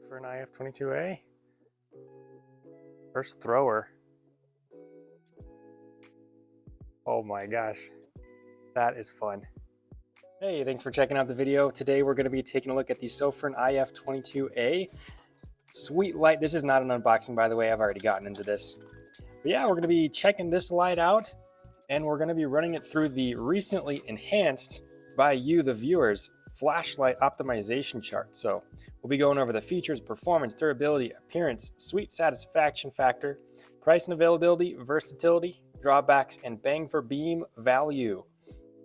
Sofirn IF22A. First thrower. Oh my gosh, that is fun. Hey, thanks for checking out the video. Today we're going to be taking a look at the Sofirn IF22A. Sweet light. This is not an unboxing, by the way. I've already gotten into this. But yeah, we're going to be checking this light out, and we're going to be running it through the recently enhanced by you, the viewers, flashlight optimization chart. So we'll be going over the features, performance, durability, appearance, sweet satisfaction factor, price and availability, versatility, drawbacks, and bang for beam value.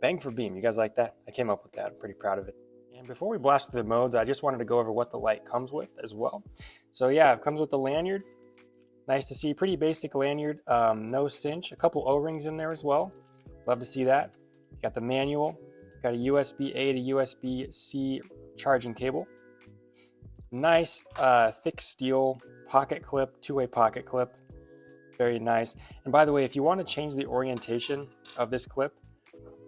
Bang for beam, you guys like that? I came up with that, I'm pretty proud of it. And before we blast through the modes, I just wanted to go over what the light comes with as well. So yeah, it comes with the lanyard. Nice to see, pretty basic lanyard, no cinch, a couple O-rings in there as well. Love to see that. You got the manual, got a USB-A to USB-C charging cable. Nice thick steel pocket clip, two-way pocket clip. Very nice. And by the way, if you want to change the orientation of this clip,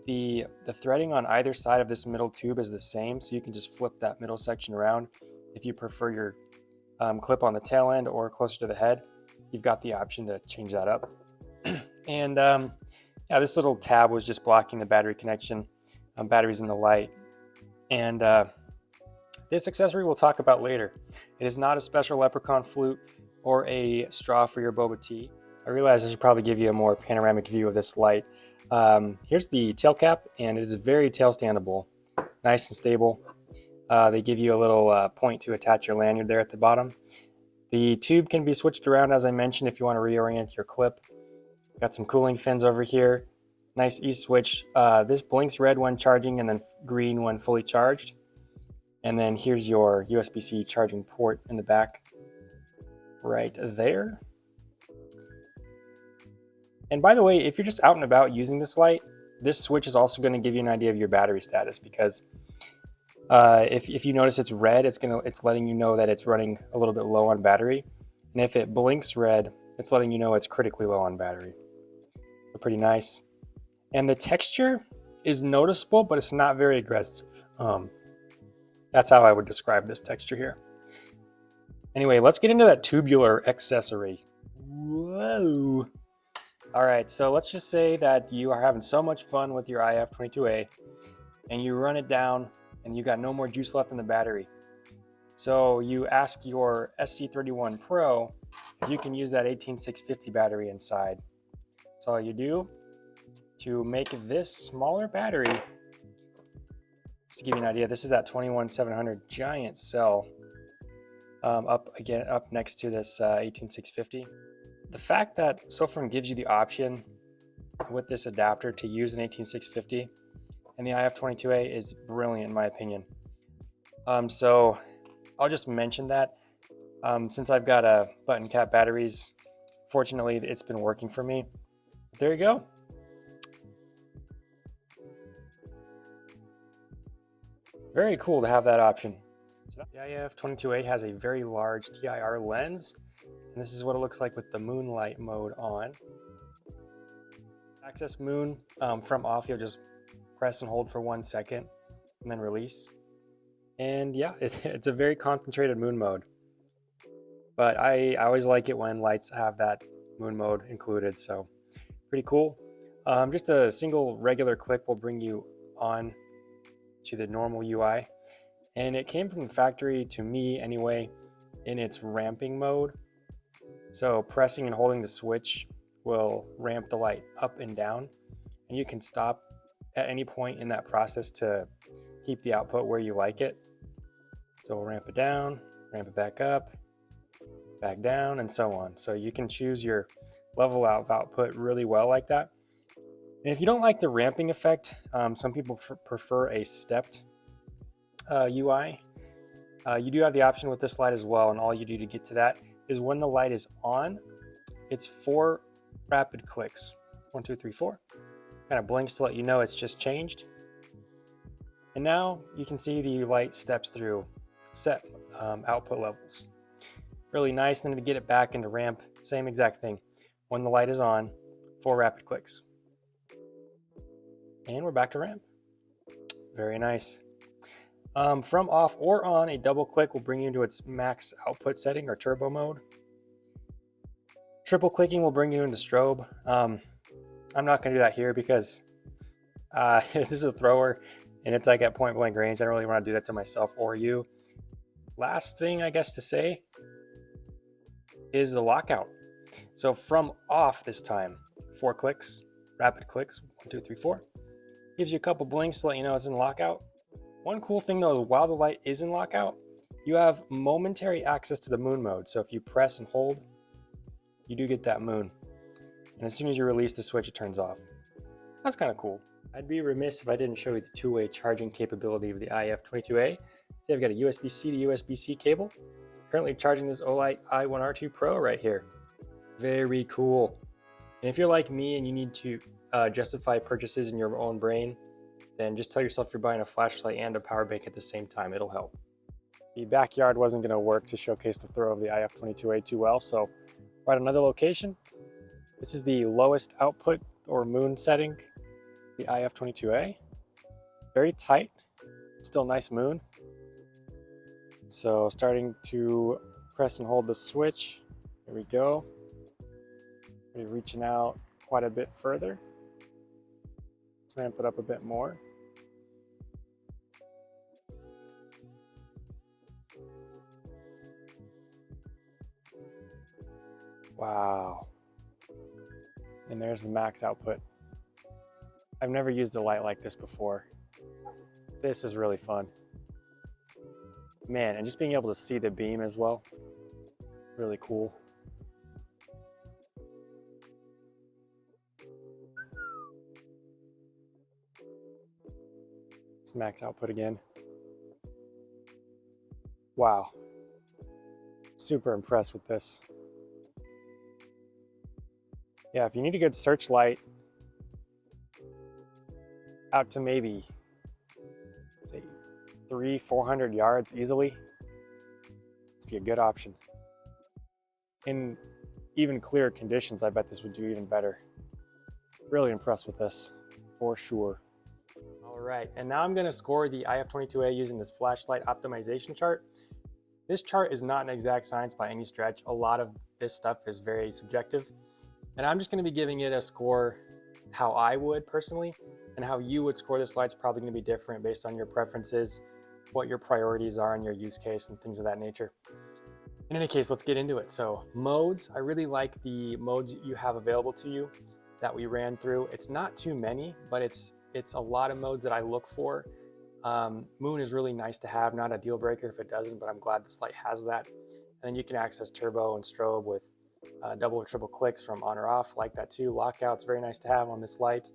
the threading on either side of this middle tube is the same, so you can just flip that middle section around. If you prefer your clip on the tail end or closer to the head, you've got the option to change that up. And yeah, this little tab was just blocking the battery connection, batteries in the light. And this accessory we'll talk about later. It is not a special leprechaun flute or a straw for your boba tea. I realize I should probably give you a more panoramic view of this light. Here's the tail cap, and it is very tail standable, nice and stable. They give you a little point to attach your lanyard there at the bottom. The tube can be switched around, as I mentioned, if you want to reorient your clip. Got some cooling fins over here. Nice E-switch. This blinks red when charging and then green when fully charged. And then here's your USB-C charging port in the back right there. And by the way, if you're just out and about using this light, this switch is also going to give you an idea of your battery status, because if you notice it's red, it's letting you know that it's running a little bit low on battery. And if it blinks red, it's letting you know it's critically low on battery. So pretty nice. And the texture is noticeable, but it's not very aggressive. That's how I would describe this texture here. Anyway, let's get into that tubular accessory. Whoa. All right, so let's just say that you are having so much fun with your IF22A and you run it down and you got no more juice left in the battery. So you ask your SC31 Pro if you can use that 18650 battery inside. So all you do to make this smaller battery, just to give you an idea, this is that 21700 giant cell up next to this 18650. The fact that Sofirn gives you the option with this adapter to use an 18650 and the IF22A is brilliant in my opinion. So I'll just mention that since I've got a button cap batteries, fortunately it's been working for me. But there you go. Very cool to have that option. So the IF22A has a very large TIR lens, and this is what it looks like with the moonlight mode on. Access moon from off, you'll just press and hold for 1 second and then release. And yeah, it's a very concentrated moon mode. But I always like it when lights have that moon mode included, so pretty cool. Just a single regular click will bring you on to the normal UI. And it came from the factory, to me anyway, in its ramping mode. So pressing and holding the switch will ramp the light up and down, and you can stop at any point in that process to keep the output where you like it. So we'll ramp it down, ramp it back up, back down, and so on. So you can choose your level of output really well like that. And if you don't like the ramping effect, some people prefer a stepped UI. You do have the option with this light as well, and all you do to get to that is when the light is on, it's 4 rapid clicks. 1, 2, 3, 4. Kind of blinks to let you know it's just changed. And now you can see the light steps through set output levels. Really nice. Then to get it back into ramp, same exact thing. When the light is on, 4 rapid clicks. And we're back to ramp. Very nice. From off or on, a double click will bring you into its max output setting or turbo mode. Triple clicking will bring you into strobe. I'm not going to do that here because this is a thrower and it's like at point blank range. I don't really want to do that to myself or you. Last thing I guess to say is the lockout. So from off this time, 4 clicks, rapid clicks, 1, 2, 3, 4. Gives you a couple blinks to let you know it's in lockout. One cool thing though is while the light is in lockout, you have momentary access to the moon mode. So if you press and hold, you do get that moon. And as soon as you release the switch, it turns off. That's kind of cool. I'd be remiss if I didn't show you the two-way charging capability of the IF22A. So I've got a USB-C to USB-C cable. Currently charging this Olight i1R2 Pro right here. Very cool. And if you're like me and you need to justify purchases in your own brain, then just tell yourself you're buying a flashlight and a power bank at the same time. It'll help. The backyard wasn't going to work to showcase the throw of the IF22A too well, so we're at another location. This is the lowest output or moon setting, the IF22A. Very tight, still nice moon. So starting to press and hold the switch. Here we go. We're reaching out quite a bit further. Let's ramp it up a bit more. Wow. And there's the max output. I've never used a light like this before. This is really fun. Man, and just being able to see the beam as well, really cool. Just max output again. Wow. Super impressed with this. Yeah, if you need a good searchlight out to maybe say 300-400 yards easily, this would be a good option. In even clearer conditions, I bet this would do even better. Really impressed with this, for sure. All right, and now I'm gonna score the IF22A using this flashlight optimization chart. This chart is not an exact science by any stretch. A lot of this stuff is very subjective. And I'm just going to be giving it a score how I would personally, and how you would score this light's probably going to be different based on your preferences, what your priorities are in your use case and things of that nature. In any case, let's get into it. So modes, I really like the modes you have available to you that we ran through. It's not too many, but it's a lot of modes that I look for. Moon is really nice to have, not a deal breaker if it doesn't, but I'm glad this light has that. And then you can access turbo and strobe with double or triple clicks from on or off, like that too. Lockout's very nice to have on this light.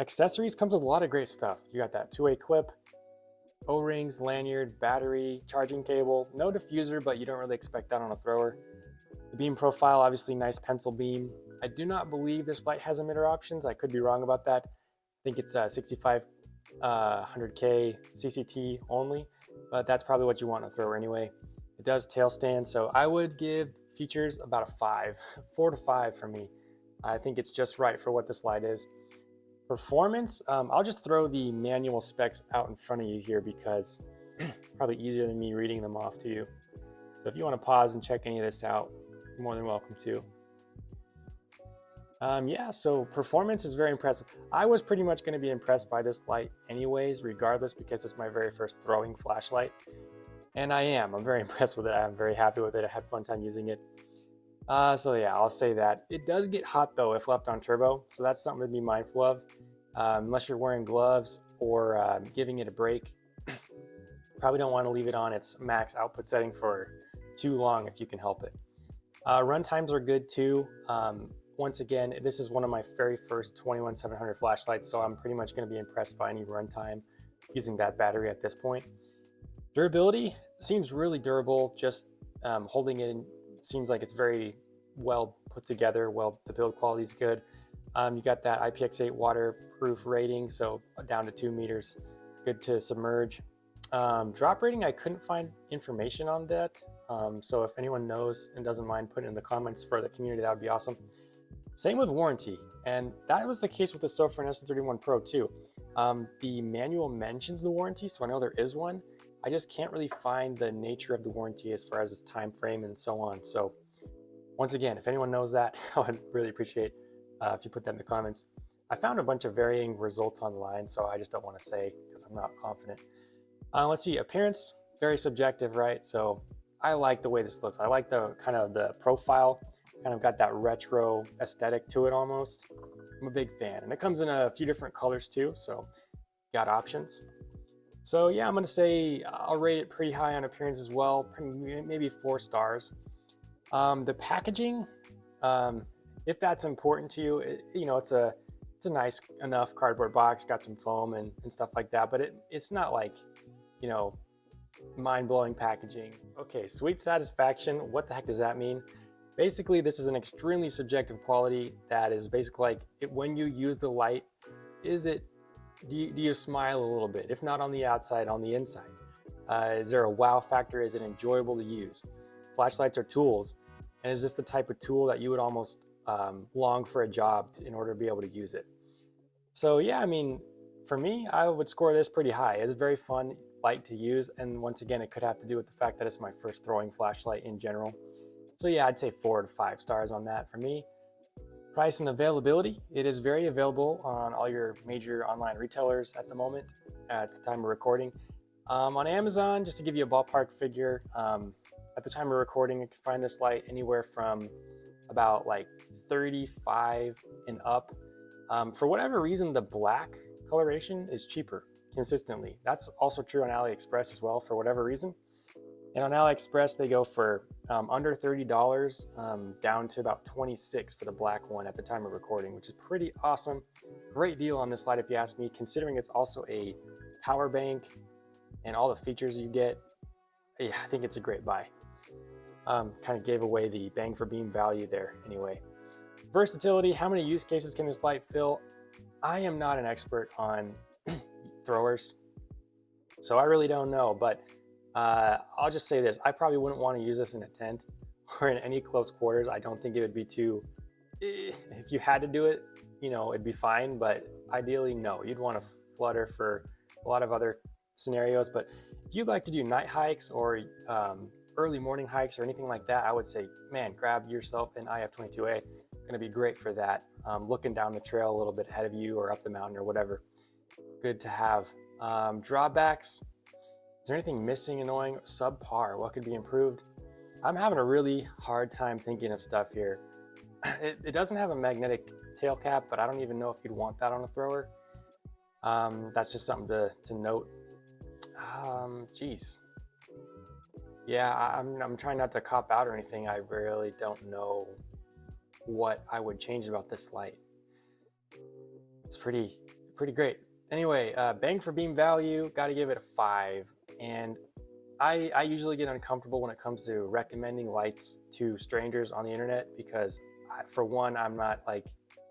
Accessories comes with a lot of great stuff. You got that two-way clip, O-rings, lanyard, battery, charging cable, no diffuser, but you don't really expect that on a thrower. The beam profile, obviously nice pencil beam. I do not believe this light has emitter options. I could be wrong about that. I think it's 6500K CCT only, but that's probably what you want in a thrower anyway. It does tail stand, so I would give features about a 5, 4 to 5 for me. I think it's just right for what this light is. Performance, I'll just throw the manual specs out in front of you here because probably easier than me reading them off to you. So if you want to pause and check any of this out, you're more than welcome to. Yeah, so performance is very impressive. I was pretty much going to be impressed by this light anyways, regardless, because it's my very first throwing flashlight. And I'm very impressed with it. I'm very happy with it. I had fun time using it. So yeah, I'll say that. It does get hot though if left on turbo, so that's something to be mindful of. Unless you're wearing gloves or giving it a break, probably don't want to leave it on its max output setting for too long if you can help it. Run times are good too. Once again, this is one of my very first 21700 flashlights, so I'm pretty much going to be impressed by any runtime using that battery at this point. Durability seems really durable. Just holding it in seems like it's very well put together. The build quality is good. You got that IPX8 waterproof rating, so down to 2 meters, good to submerge. Drop rating, I couldn't find information on that. So if anyone knows and doesn't mind putting in the comments for the community, that would be awesome. Same with warranty, and that was the case with the Sofirn S31 Pro too. The manual mentions the warranty, so I know there is one. I just can't really find the nature of the warranty as far as its time frame and so on. So once again, if anyone knows that, I would really appreciate if you put that in the comments. I found a bunch of varying results online, so I just don't want to say because I'm not confident. Let's see, appearance, very subjective, right? So I like the way this looks. I like the kind of the profile, kind of got that retro aesthetic to it almost. I'm a big fan, and it comes in a few different colors too, so got options. So yeah, I'm gonna say I'll rate it pretty high on appearance as well, maybe 4 stars. The packaging, if that's important to you, it's a nice enough cardboard box, got some foam and stuff like that, but it's not like, mind-blowing packaging. Okay, sweet satisfaction, what the heck does that mean? Basically, this is an extremely subjective quality that is basically like when you use the light, do you smile a little bit? If not on the outside, on the inside. Is there a wow factor? Is it enjoyable to use? Flashlights are tools, and is this the type of tool that you would almost long for a job in order to be able to use it? So yeah, I mean, for me, I would score this pretty high. It's very fun light to use, and once again, it could have to do with the fact that it's my first throwing flashlight in general. So yeah, I'd say 4 to 5 stars on that for me. Price and availability, it is very available on all your major online retailers at the moment, at the time of recording. On Amazon, just to give you a ballpark figure, at the time of recording, you can find this light anywhere from about like 35 and up. For whatever reason, the black coloration is cheaper consistently. That's also true on AliExpress as well, for whatever reason. And on AliExpress, they go for under $30 down to about 26 for the black one at the time of recording, which is pretty awesome. Great deal on this light, if you ask me, considering it's also a power bank and all the features you get. Yeah, I think it's a great buy. Kind of gave away the bang for beam value there anyway. Versatility, how many use cases can this light fill? I am not an expert on throwers, so I really don't know, but I'll just say this. I probably wouldn't want to use this in a tent or in any close quarters. I don't think it would be too, if you had to do it, it'd be fine, but ideally, no. You'd want to flutter for a lot of other scenarios, but if you'd like to do night hikes or early morning hikes or anything like that, I would say, man, grab yourself an IF22A. Gonna be great for that. Looking down the trail a little bit ahead of you or up the mountain or whatever. Good to have. Drawbacks. Is there anything missing, annoying, subpar? What could be improved? I'm having a really hard time thinking of stuff here. It doesn't have a magnetic tail cap, but I don't even know if you'd want that on a thrower. That's just something to note. Geez. Yeah, I'm trying not to cop out or anything. I really don't know what I would change about this light. It's pretty great. Anyway, bang for beam value, got to give it a 5. And I usually get uncomfortable when it comes to recommending lights to strangers on the internet because for one, I'm not like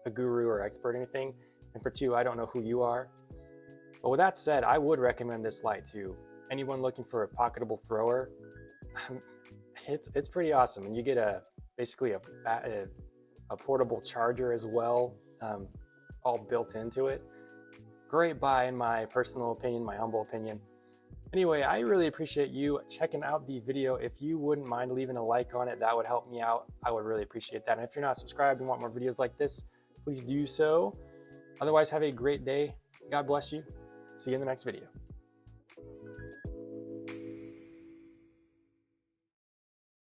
a guru or expert or anything. And for two, I don't know who you are. But with that said, I would recommend this light to anyone looking for a pocketable thrower. It's pretty awesome. And you get basically a portable charger as well, all built into it. Great buy in my personal opinion, my humble opinion. Anyway, I really appreciate you checking out the video. If you wouldn't mind leaving a like on it, that would help me out. I would really appreciate that. And if you're not subscribed and want more videos like this, please do so. Otherwise, have a great day. God bless you. See you in the next video.